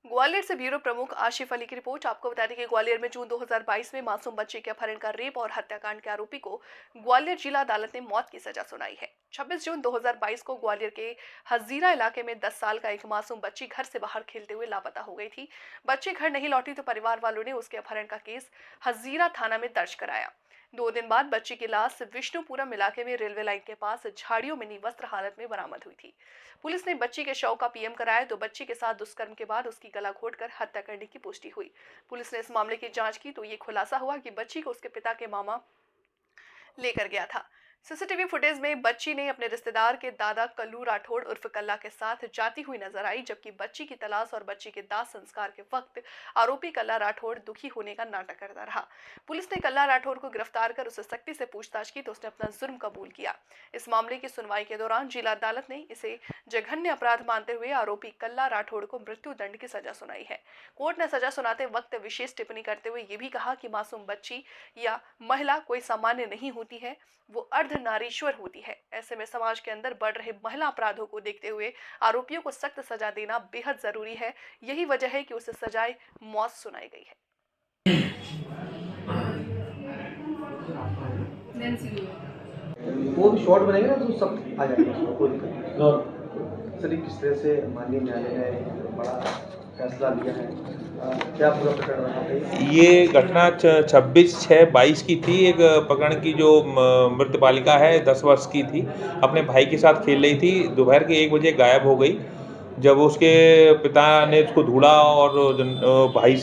ग्वालियर से ब्यूरो प्रमुख आशिफ अली की रिपोर्ट। आपको बता दें कि ग्वालियर में जून 2022 में मासूम बच्चे के अपहरण का रेप और हत्याकांड के आरोपी को ग्वालियर जिला अदालत ने मौत की सजा सुनाई है। 26 जून 2022 को ग्वालियर के हजीरा इलाके में 10 साल का एक मासूम बच्ची घर से बाहर खेलते हुए लापता हो गई थी। बच्ची घर नहीं लौटी तो परिवार वालों ने उसके अपहरण का केस हजीरा थाना में दर्ज कराया। 2 दिन बाद बच्ची की लाश विष्णुपुरम इलाके में रेलवे लाइन के पास झाड़ियों में निवस्त्र हालत में बरामद हुई थी। पुलिस ने बच्ची के शव का पीएम कराया तो बच्ची के साथ दुष्कर्म के बाद उसकी गला घोटकर हत्या करने की पुष्टि हुई। पुलिस ने इस मामले की जांच की तो ये खुलासा हुआ कि बच्ची को उसके पिता के मामा लेकर गया था। सीसीटीवी फुटेज में बच्ची ने अपने रिश्तेदार के दादा कल्लू राठौड़ उर्फ कल्ला के साथ जाती हुई नजर आई, जबकि बच्ची की तलाश और बच्ची के दाह संस्कार के वक्त आरोपी कल्ला राठौड़ दुखी होने का नाटक करता रहा। पुलिस ने कल्ला राठौड़ को गिरफ्तार कर उससे सख्ती से पूछताछ की तो उसने अपना जुर्म कबूल किया। इस मामले की सुनवाई के दौरान जिला अदालत ने इसे जघन्य अपराध मानते हुए आरोपी कल्ला राठौड़ को मृत्यु दंड की सजा सुनाई है। कोर्ट ने सजा सुनाते वक्त विशेष टिप्पणी करते हुए ये भी कहा कि मासूम बच्ची या महिला कोई सामान्य नहीं होती है, वो अर्धनारीश्वर होती है। ऐसे में समाज के अंदर बढ़ रहे महिला अपराधों को देखते हुए आरोपियों को सख्त सजा देना बेहद जरूरी है। यही वजह है कि उसे सजाए मौत सुनाई गई है। वो भी शॉर्ट बनेगा ना तो सब आ जाएगा, उसमें कोई दिक्कत नहीं। सर किस तरह से माननीय न्यायालय ने बड़ा फैसला लिया है, क्या पूरा प्रकरण रहा था? ये घटना 26/6/22 की थी। एक प्रकरण की जो मृत बालिका है 10 वर्ष की थी, अपने भाई के साथ खेल रही थी, दोपहर के 1 बजे गायब हो गई। जब उसके पिता ने उसको ढूंढा और भाई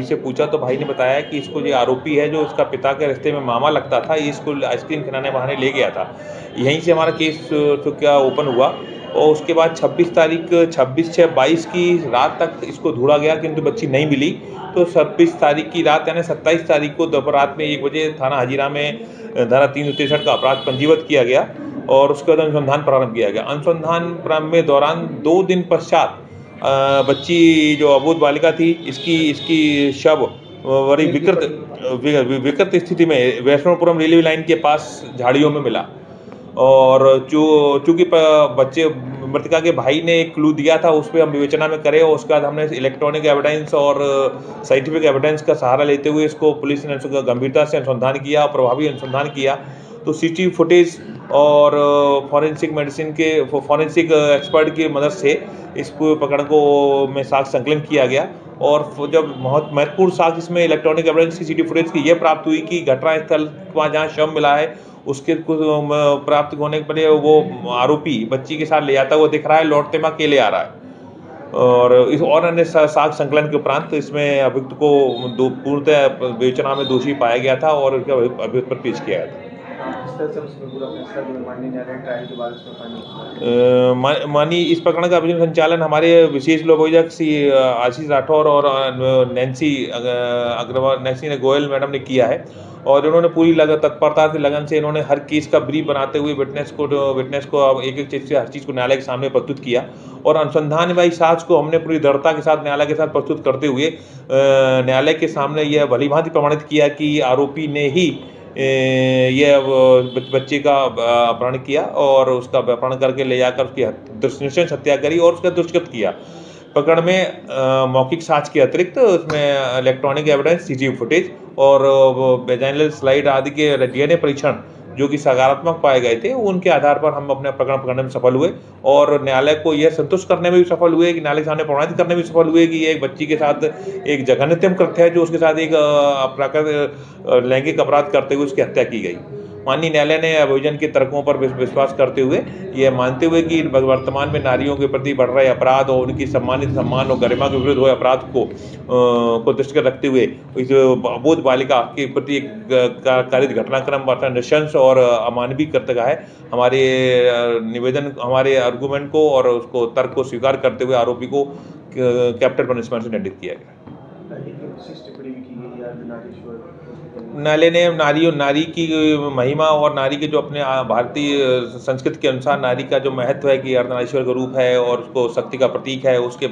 से पूछा तो भाई ने बताया कि इसको ये आरोपी है जो उसका पिता के रिश्ते में मामा लगता था, ये इसको आइसक्रीम खिलाने बहाने ले गया था। यहीं से हमारा केस तो क्या ओपन हुआ और उसके बाद 26/6/22 की रात तक इसको ढूंढा गया किंतु बच्ची नहीं मिली। तो 26 तारीख की रात यानी 27 तारीख को दोपहर रात में 1 बजे थाना हजीरा में धारा 363 का अपराध पंजीबद्ध किया गया और उसके बाद अनुसंधान प्रारंभ किया गया। अनुसंधान प्रारंभ में दौरान 2 दिन पश्चात बच्ची जो अबोध बालिका थी इसकी शव बड़ी विकृत स्थिति में वैष्णोपुरम रेलवे लाइन के पास झाड़ियों में मिला। और चूंकि बच्चे मृतका के भाई ने एक क्लू दिया था, उस पर हम विवेचना में करे और उसके बाद हमने इलेक्ट्रॉनिक एविडेंस और साइंटिफिक एविडेंस का सहारा लेते हुए इसको पुलिस ने गंभीरता से अनुसंधान किया, प्रभावी अनुसंधान किया। तो सीसीटीवी फुटेज और फॉरेंसिक एक्सपर्ट की मदद से इस प्रकरण को में साक्ष्य संकलन किया गया और जब बहुत महत्वपूर्ण साक्ष्य इसमें इलेक्ट्रॉनिक एविडेंस सीसीटीवी फुटेज की यह प्राप्त हुई कि घटनास्थल वहाँ जहाँ शव मिला है उसके कुछ प्राप्त होने के बाद वो आरोपी बच्ची के साथ ले जाता हुआ दिख रहा है, लौटते में अकेले आ रहा है। और इस और अन्य साक्ष्य संकलन के उपरांत इसमें अभियुक्त को पूर्णतः विवेचना में दोषी पाया गया था और उसके अभियुक्त पर पेश किया गया था। माननीय इस प्रकरण का अभियोजन संचालन हमारे विशेष लोक अभियोजक श्री आशीष राठौर और नैन्सी गोयल मैडम ने किया है और इन्होंने पूरी तत्परता से लगन से इन्होंने हर केस का ब्रीफ बनाते हुए विटनेस को एक चीज़ से हर चीज़ को न्यायालय के सामने प्रस्तुत किया और अनुसंधान वाली साक्ष्य को हमने पूरी दृढ़ता के साथ न्यायालय के साथ प्रस्तुत करते हुए न्यायालय के सामने यह भलीभांति प्रमाणित किया कि आरोपी ने ही यह बच्चे का अपहरण किया और उसका अपहरण करके ले जाकर उसकी नृशंस हत्या करी और उसका दुष्कृत किया। प्रकरण में मौखिक साक्ष्य के अतिरिक्त उसमें इलेक्ट्रॉनिक एविडेंस, सीसीटीवी फुटेज और वेजाइनल स्लाइड आदि के डीएनए परीक्षण जो कि सकारात्मक पाए गए थे, उनके आधार पर हम अपने प्रकरण पकड़ने में सफल हुए और न्यायालय को यह संतुष्ट करने में भी सफल हुए कि न्यायालय के सामने प्रमाणित करने में सफल हुए कि एक बच्ची के साथ एक जघन्यतम कृत्य है जो उसके साथ एक लैंगिक अपराध करते हुए उसकी हत्या की गई। माननीय न्यायालय ने अभियोजन के तर्कों पर विश्वास करते हुए यह मानते हुए कि वर्तमान में नारियों के प्रति बढ़ रहे अपराध और उनकी सम्मान और गरिमा के विरुद्ध हुए अपराध को दृष्टिगत रखते हुए इस अबोध बालिका के प्रति कारित घटनाक्रम अर्थात नृशंस और अमानवीय कृत्य है। हमारे निवेदन, हमारे आर्गूमेंट को और उसको तर्क को स्वीकार करते हुए आरोपी को कैपिटल पनिशमेंट से दंडित किया गया। न्यायालय ने नारी की महिमा और नारी के जो अपने भारतीय संस्कृति के अनुसार नारी का जो महत्व है कि अर्धनारीश्वर का रूप है और उसको शक्ति का प्रतीक है, उसके